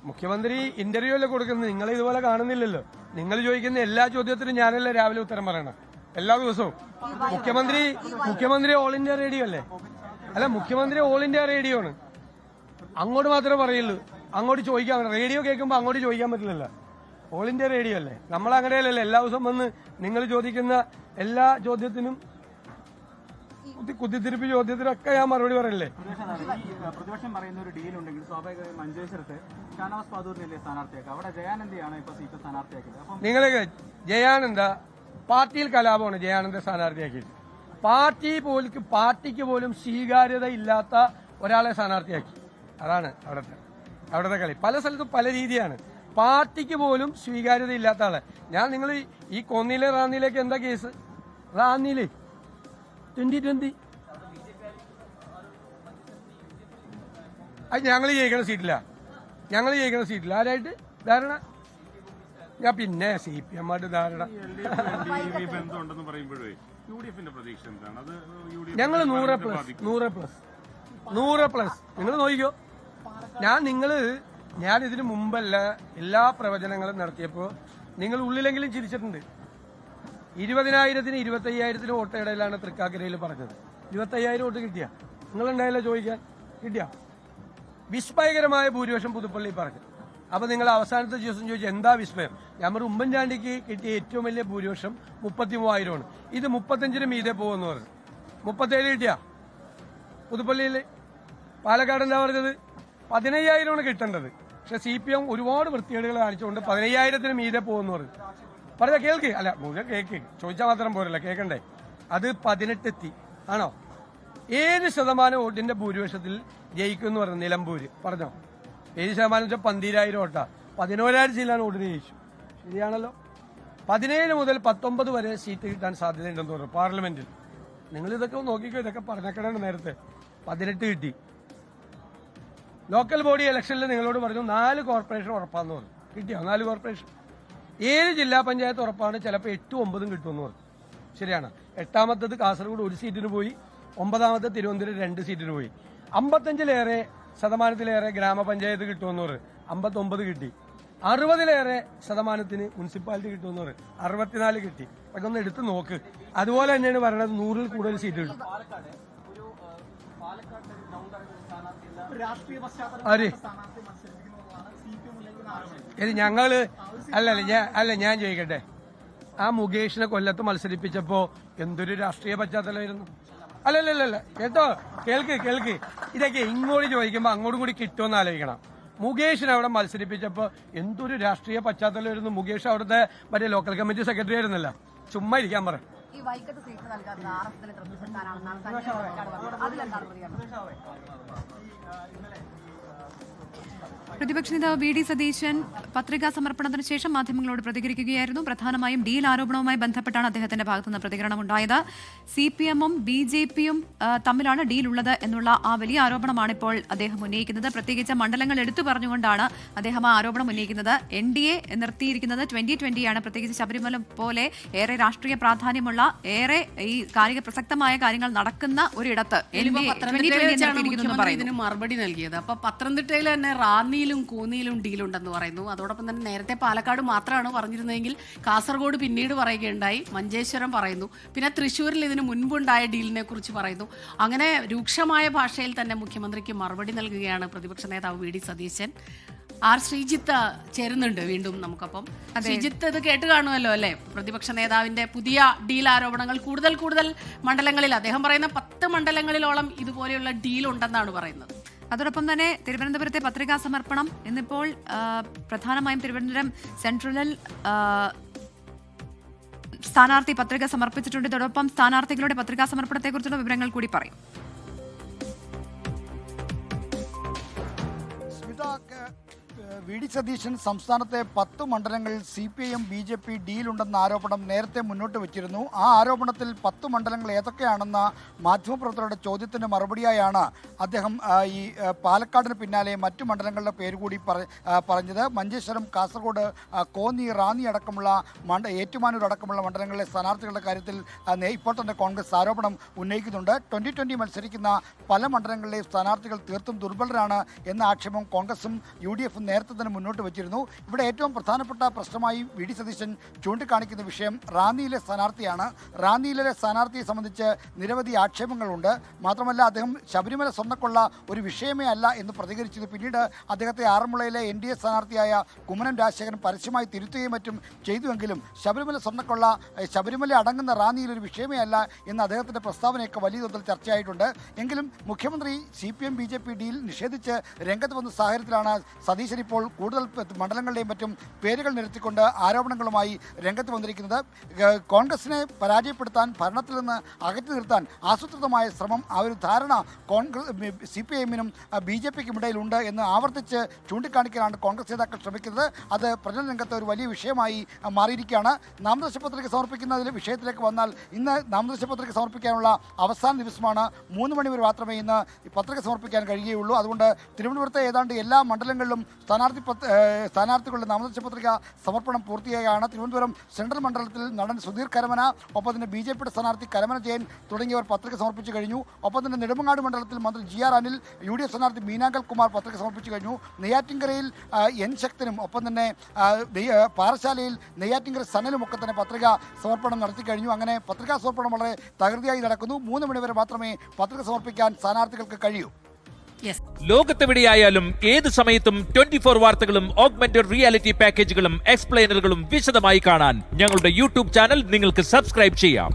മുഖ്യമന്ത്രി ഇന്റർവ്യൂ അല്ലേ കൊടുക്കുന്നത്, നിങ്ങൾ ഇതുപോലെ കാണുന്നില്ലല്ലോ. നിങ്ങൾ ചോദിക്കുന്ന എല്ലാ ചോദ്യത്തിനും ഞാനല്ലേ രാവിലെ ഉത്തരം പറയണം എല്ലാ ദിവസവും. മുഖ്യമന്ത്രി ഓൾ ഇന്ത്യ റേഡിയോ അല്ലേ? അല്ല, മുഖ്യമന്ത്രി ഓൾ ഇന്ത്യ റേഡിയോ ആണ്. അങ്ങോട്ട് മാത്രമേ പറയുള്ളൂ, അങ്ങോട്ട് ചോദിക്കാൻ. റേഡിയോ കേൾക്കുമ്പോൾ അങ്ങോട്ട് ചോദിക്കാൻ പറ്റില്ലല്ലോ. ഓൾ ഇന്ത്യ റേഡിയോ അല്ലേ? നമ്മൾ അങ്ങനെയല്ലല്ലോ. എല്ലാ ദിവസവും വന്ന് നിങ്ങൾ ചോദിക്കുന്ന എല്ലാ ചോദ്യത്തിനും കുത്തിത്തിരിപ്പ് ചോദ്യത്തിനൊക്കെ ഞാൻ മറുപടി പറയല്ലേ. പ്രതിപക്ഷം പറയുന്ന ഒരു ഡീൽ ഉണ്ടെങ്കിൽ സ്വാഭാവികമായും മഞ്ചേശ്വരത്ത് ഷാനവാസ് പാദൂരിനെ സ്ഥാനാർത്ഥിയാക്കുക. അവിടെ ജയാനന്ദയാണ് ഇപ്പൊ സീറ്റ് സ്ഥാനാർത്ഥിയാക്കിയത്. നിങ്ങൾ ജയാനന്ദ പാർട്ടിയിൽ കലാപമാണ് ജയാനന്ദ സ്ഥാനാർത്ഥിയാക്കിയിട്ട്. പാർട്ടിക്ക് പോലും സ്വീകാര്യത ഇല്ലാത്ത ഒരാളെ സ്ഥാനാർത്ഥിയാക്കി. അതാണ് അവിടുത്തെ കളി. പല സ്ഥലത്തും പല രീതിയാണ്. പാർട്ടിക്ക് പോലും സ്വീകാര്യത ഇല്ലാത്ത ആളെ നിങ്ങൾ ഈ കോന്നിയിലെ റാന്നിയിലേക്ക് എന്താ കേസ്? റാന്നിയിലെ 2020 അത് ഞങ്ങൾ ജയിക്കുന്ന സീറ്റില്ല. ആരായിട്ട് ധാരണ? ഞാൻ പിന്നെ CPM ആയിട്ട് ധാരണ. ഞങ്ങൾ 100+. നിങ്ങൾ നോക്കിക്കോ. ഞാൻ ഇതിനു മുമ്പല്ല എല്ലാ പ്രവചനങ്ങളും നടത്തിയപ്പോൾ നിങ്ങൾ ഉള്ളിലെങ്കിലും ചിരിച്ചിട്ടുണ്ട്. 20,000-നും 25,000-നും വോട്ടിടയിലാണ് തൃക്കാക്കരയിൽ പറഞ്ഞത്. 25,000 വോട്ട് കിട്ടിയ നിങ്ങളുണ്ടായല്ലോ ചോദിക്കാൻ. കിട്ടിയ വിസ്മയകരമായ ഭൂരിപക്ഷം പുതുപ്പള്ളി പറഞ്ഞു. അപ്പൊ നിങ്ങൾ അവസാനത്തെ ദിവസം ചോദിച്ചു എന്താ വിസ്മയം? ഞാൻ ഉമ്മൻചാണ്ടിക്ക് കിട്ടിയ ഏറ്റവും വലിയ ഭൂരിപക്ഷം 33,000 ഇത് 35-ന് മീതെ പോകുമെന്ന് പറഞ്ഞു. 37 കിട്ടിയ പുതുപ്പള്ളിയിൽ. പാലക്കാട് എന്താ പറഞ്ഞത്? 15,000 കിട്ടേണ്ടത്. പക്ഷെ CPM ഒരുപാട് വൃത്തികേടുകൾ കാണിച്ചുകൊണ്ട് 15,000-ന് മീതെ പോകുമെന്ന് പറഞ്ഞു. പറഞ്ഞ കേൾക്ക്. അല്ല, മുഴുവൻ കേക്ക്. ചോദിച്ചാൽ മാത്രം പോരല്ല, കേൾക്കണ്ടേ? അത് 18 എത്തി. ആണോ? 7% വോട്ടിന്റെ ഭൂരിപക്ഷത്തിൽ ജയിക്കുമെന്ന് പറഞ്ഞു നിലമ്പൂര്. പറഞ്ഞോ? 7% വെച്ചാൽ 12,000 വോട്ടാ. 11,000 ജില്ലാണ് വോട്ടിന് ജയിച്ചു. ശരിയാണല്ലോ. 17 മുതൽ 19 വരെ സീറ്റ് കിട്ടാൻ സാധ്യതയുണ്ടെന്ന് പറഞ്ഞു പാർലമെന്റിൽ. നിങ്ങൾ ഇതൊക്കെ നോക്കിക്കോ. ഇതൊക്കെ പറഞ്ഞേക്കണേ. നേരത്തെ 18 കിട്ടി. ലോക്കൽ ബോഡി ഇലക്ഷനിൽ നിങ്ങളോട് പറഞ്ഞു 4 കോർപ്പറേഷൻ ഉറപ്പാന്ന് പറഞ്ഞു. കിട്ടിയോ? 4 കോർപ്പറേഷൻ. 7 ജില്ലാ പഞ്ചായത്ത് ഉറപ്പാണ്. ചിലപ്പോൾ 8-9 കിട്ടുമെന്ന് പറഞ്ഞു. ശരിയാണ്. 8ാമത്തത് കാസർഗോഡ് 1 സീറ്റിന് പോയി. 9ാമത്തെ തിരുവനന്തപുരം 2 സീറ്റിന് പോയി. 55% ഗ്രാമപഞ്ചായത്ത് കിട്ടുമെന്ന് പറഞ്ഞു. 59 കിട്ടി. 60% മുനിസിപ്പാലിറ്റി കിട്ടുമെന്ന് പറഞ്ഞു. 64 കിട്ടി. അതൊക്കെ ഒന്ന് എടുത്ത് നോക്ക്. അതുപോലെ തന്നെയാണ് പറയുന്നത് 100-ൽ കൂടുതൽ സീറ്റ് കിട്ടും. ഞാൻ ചോദിക്കട്ടെ, ആ മുകേഷിനെ കൊല്ലത്ത് മത്സരിപ്പിച്ചപ്പോ എന്തൊരു രാഷ്ട്രീയ പശ്ചാത്തലമായിരുന്നു? അല്ലല്ല കേട്ടോ, കേൾക്ക്. ഇതൊക്കെ ഇങ്ങോട്ട് ചോദിക്കുമ്പോ അങ്ങോട്ടും കൂടി കിട്ടുമെന്ന് ആലോചിക്കണം. മുകേഷിനെ അവിടെ മത്സരിപ്പിച്ചപ്പോ എന്തൊരു രാഷ്ട്രീയ പശ്ചാത്തലമായിരുന്നു? മുകേഷ് അവിടുത്തെ മറ്റേ ലോക്കൽ കമ്മിറ്റി സെക്രട്ടറി ആയിരുന്നല്ല. ചുമ്മാ ഇരിക്കാൻ പറ. പ്രതിപക്ഷ നേതാവ് വി ഡി സതീശൻ പത്രികാ സമർപ്പണത്തിന് ശേഷം മാധ്യമങ്ങളോട് പ്രതികരിക്കുകയായിരുന്നു. പ്രധാനമായും ഡീൽ ആരോപണവുമായി ബന്ധപ്പെട്ടാണ് അദ്ദേഹത്തിന്റെ ഭാഗത്തുനിന്ന് പ്രതികരണം ഉണ്ടായത്. CPM-ഉം BJP-യും തമ്മിലാണ് ഡീൽ ഉള്ളത് എന്നുള്ള ആ വലിയ ആരോപണമാണ് ഇപ്പോൾ അദ്ദേഹം ഉന്നയിക്കുന്നത്. പ്രത്യേകിച്ച് മണ്ഡലങ്ങൾ എടുത്തു പറഞ്ഞുകൊണ്ടാണ് അദ്ദേഹം ആ ആരോപണം ഉന്നയിക്കുന്നത്. NDA നിർത്തിയിരിക്കുന്നത് 2020-യാണ്. പ്രത്യേകിച്ച് ശബരിമല പോലെ ഏറെ രാഷ്ട്രീയ പ്രാധാന്യമുള്ള ഏറെ ഈ കാലിക പ്രസക്തമായ കാര്യങ്ങൾ നടക്കുന്ന ഒരിടത്ത് ഇതിന് മറുപടി നൽകിയത്. അപ്പൊ പത്തനംതിട്ടയിൽ തന്നെ റാന്നിയിലും കൂന്നിയിലും ഡീലുണ്ടെന്ന് പറയുന്നു. അതോടൊപ്പം തന്നെ നേരത്തെ പാലക്കാട് മാത്രമാണ് പറഞ്ഞിരുന്നതെങ്കിൽ കാസർഗോഡ് പിന്നീട് പറയുകയുണ്ടായി. മഞ്ചേശ്വരം പറയുന്നു. പിന്നെ തൃശ്ശൂരിൽ ഇതിന് മുൻപുണ്ടായ ഡീലിനെ കുറിച്ച് പറയുന്നു. അങ്ങനെ രൂക്ഷമായ ഭാഷയിൽ തന്നെ മുഖ്യമന്ത്രിക്ക് മറുപടി നൽകുകയാണ് പ്രതിപക്ഷ നേതാവ് വി ഡി സതീശൻ. ശ്രീജിത്ത് ചേരുന്നുണ്ട് വീണ്ടും നമുക്കൊപ്പം. ശ്രീജിത്ത് ഇത് കേട്ട് കാണുമല്ലോ അല്ലെ? പ്രതിപക്ഷ നേതാവിന്റെ പുതിയ ഡീൽ ആരോപണങ്ങൾ കൂടുതൽ മണ്ഡലങ്ങളിൽ, അദ്ദേഹം പറയുന്ന 10 മണ്ഡലങ്ങളിലോളം ഇതുപോലെയുള്ള ഡീൽ ഉണ്ടെന്നാണ് പറയുന്നത്. അതോടൊപ്പം തന്നെ തിരുവനന്തപുരത്തെ പത്രികാ സമർപ്പണം ഇന്നിപ്പോൾ പ്രധാനമായും തിരുവനന്തപുരം സെൻട്രലിൽ സ്ഥാനാർത്ഥി പത്രിക സമർപ്പിച്ചിട്ടുണ്ട്. ഇതോടൊപ്പം സ്ഥാനാർത്ഥികളുടെ പത്രികാ സമർപ്പണത്തെക്കുറിച്ചുള്ള വിവരങ്ങൾ കൂടി പറയും. വി ഡി സതീശൻ സംസ്ഥാനത്തെ 10 മണ്ഡലങ്ങളിൽ CPM BJP ഡീലുണ്ടെന്ന ആരോപണം നേരത്തെ മുന്നോട്ട് വെച്ചിരുന്നു. ആ ആരോപണത്തിൽ 10 മണ്ഡലങ്ങൾ ഏതൊക്കെയാണെന്ന മാധ്യമപ്രവർത്തകരുടെ ചോദ്യത്തിന് മറുപടിയായാണ് അദ്ദേഹം ഈ പാലക്കാടിന് പിന്നാലെ മറ്റു മണ്ഡലങ്ങളുടെ പേര് കൂടി പറഞ്ഞത്. മഞ്ചേശ്വരം, കാസർഗോഡ്, കോന്നി, റാന്നി അടക്കമുള്ള ഏറ്റുമാനൂർ അടക്കമുള്ള മണ്ഡലങ്ങളിലെ സ്ഥാനാർത്ഥികളുടെ കാര്യത്തിൽ ഇപ്പോൾ തന്നെ കോൺഗ്രസ് ആരോപണം ഉന്നയിക്കുന്നുണ്ട്. 2020 മത്സരിക്കുന്ന പല മണ്ഡലങ്ങളിലെയും സ്ഥാനാർത്ഥികൾ തീർത്തും ദുർബലരാണ് എന്ന ആക്ഷേപം കോൺഗ്രസും UDF നേരത്തെ തന്നെ മുന്നോട്ട് വെച്ചിരുന്നു. ഇവിടെ ഏറ്റവും പ്രധാനപ്പെട്ട പ്രശ്നമായി വി ഡി സതീശൻ ചൂണ്ടിക്കാണിക്കുന്ന വിഷയം റാന്നിയിലെ സ്ഥാനാർത്ഥിയാണ്. റാന്നിയിലെ സ്ഥാനാർത്ഥിയെ സംബന്ധിച്ച് നിരവധി ആക്ഷേപങ്ങളുണ്ട്. മാത്രമല്ല അദ്ദേഹം ശബരിമല സ്വർണ്ണക്കൊള്ള ഒരു വിഷയമേ അല്ല എന്ന് പ്രതികരിച്ചത്. പിന്നീട് അദ്ദേഹത്തെ ആറന്മുളയിലെ NDA സ്ഥാനാർത്ഥിയായ കുമ്മനം രാജശേഖരൻ പരസ്യമായി തിരുത്തുകയും മറ്റും ചെയ്തുവെങ്കിലും ശബരിമല സ്വർണ്ണക്കൊള്ള ശബരിമല അടങ്ങുന്ന റാന്നിയിൽ ഒരു വിഷയമേ അല്ല എന്ന അദ്ദേഹത്തിൻ്റെ പ്രസ്താവനയൊക്കെ വലിയ തോതിൽ ചർച്ചയായിട്ടുണ്ട്. എങ്കിലും മുഖ്യമന്ത്രി CPM BJP ഡീൽ നിഷേധിച്ച് രംഗത്ത് വന്ന സാഹചര്യത്തിലാണ് സതീശൻ ഇപ്പോൾ കൂടുതൽ മണ്ഡലങ്ങളുടെയും മറ്റും പേരുകൾ നിരത്തിക്കൊണ്ട് ആരോപണങ്ങളുമായി രംഗത്ത് വന്നിരിക്കുന്നത്. കോൺഗ്രസിനെ പരാജയപ്പെടുത്താൻ, ഭരണത്തിൽ നിന്ന് അകറ്റി നിർത്താൻ ആസൂത്രിതമായ ശ്രമം, ആ ഒരു ധാരണ CPIM-നും BJP-ക്കും ഇടയിലുണ്ട് എന്ന് ആവർത്തിച്ച് ചൂണ്ടിക്കാണിക്കാനാണ് കോൺഗ്രസ് നേതാക്കൾ ശ്രമിക്കുന്നത്. അത് പ്രചരണ രംഗത്ത് ഒരു വലിയ വിഷയമായി മാറിയിരിക്കുകയാണ്. നാമനിർദ്ദേശ പത്രിക സമർപ്പിക്കുന്നതിലെ വിഷയത്തിലേക്ക് വന്നാൽ ഇന്ന് നാമനിർദ്ദേശ പത്രിക സമർപ്പിക്കാനുള്ള അവസാന ദിവസമാണ്. 3 മണി വരെ മാത്രമേ ഇന്ന് പത്രിക സമർപ്പിക്കാൻ കഴിയുകയുള്ളൂ. അതുകൊണ്ട് തിരുവനന്തപുരത്തെ ഏതാണ്ട് എല്ലാ മണ്ഡലങ്ങളിലും സ്ഥാനാർത്ഥികളുടെ നാമനിർദ്ദേശ പത്രിക സമർപ്പണം പൂർത്തിയായാണ്. തിരുവനന്തപുരം സെൻട്രൽ മണ്ഡലത്തിൽ നടൻ സുധീർ കരമന, ഒപ്പം തന്നെ BJP-യുടെ സ്ഥാനാർത്ഥി കരമന ജയൻ തുടങ്ങിയവർ പത്രിക സമർപ്പിച്ചു കഴിഞ്ഞു. ഒപ്പം തന്നെ നെടുമങ്ങാട് മണ്ഡലത്തിൽ മന്ത്രി GR അനിൽ, UDF സ്ഥാനാർത്ഥി മീനാങ്കൽ കുമാർ പത്രിക സമർപ്പിച്ചു കഴിഞ്ഞു. നെയ്യാറ്റിൻകരയിൽ N ശക്തനും ഒപ്പം തന്നെ പാറശാലയിൽ നെയ്യാറ്റിൻകര സനലും ഒക്കെ തന്നെ പത്രിക സമർപ്പണം നടത്തി കഴിഞ്ഞു. അങ്ങനെ പത്രികാ സമർപ്പണം വളരെ തകൃതിയായി നടക്കുന്നു. 3 മണി വരെ മാത്രമേ പത്രിക സമർപ്പിക്കാൻ സ്ഥാനാർത്ഥികൾക്ക് കഴിയൂ. ലോകത്തെവിടെയായാലും ഏത് സമയത്തും 24 വാർത്തകളും ഓഗ്മെന്റഡ് റിയാലിറ്റി പാക്കേജുകളും എക്സ്പ്ലെയിനറുകളും വിശദമായി കാണാൻ ഞങ്ങളുടെ YouTube ചാനൽ നിങ്ങൾക്ക് സബ്സ്ക്രൈബ് ചെയ്യാം.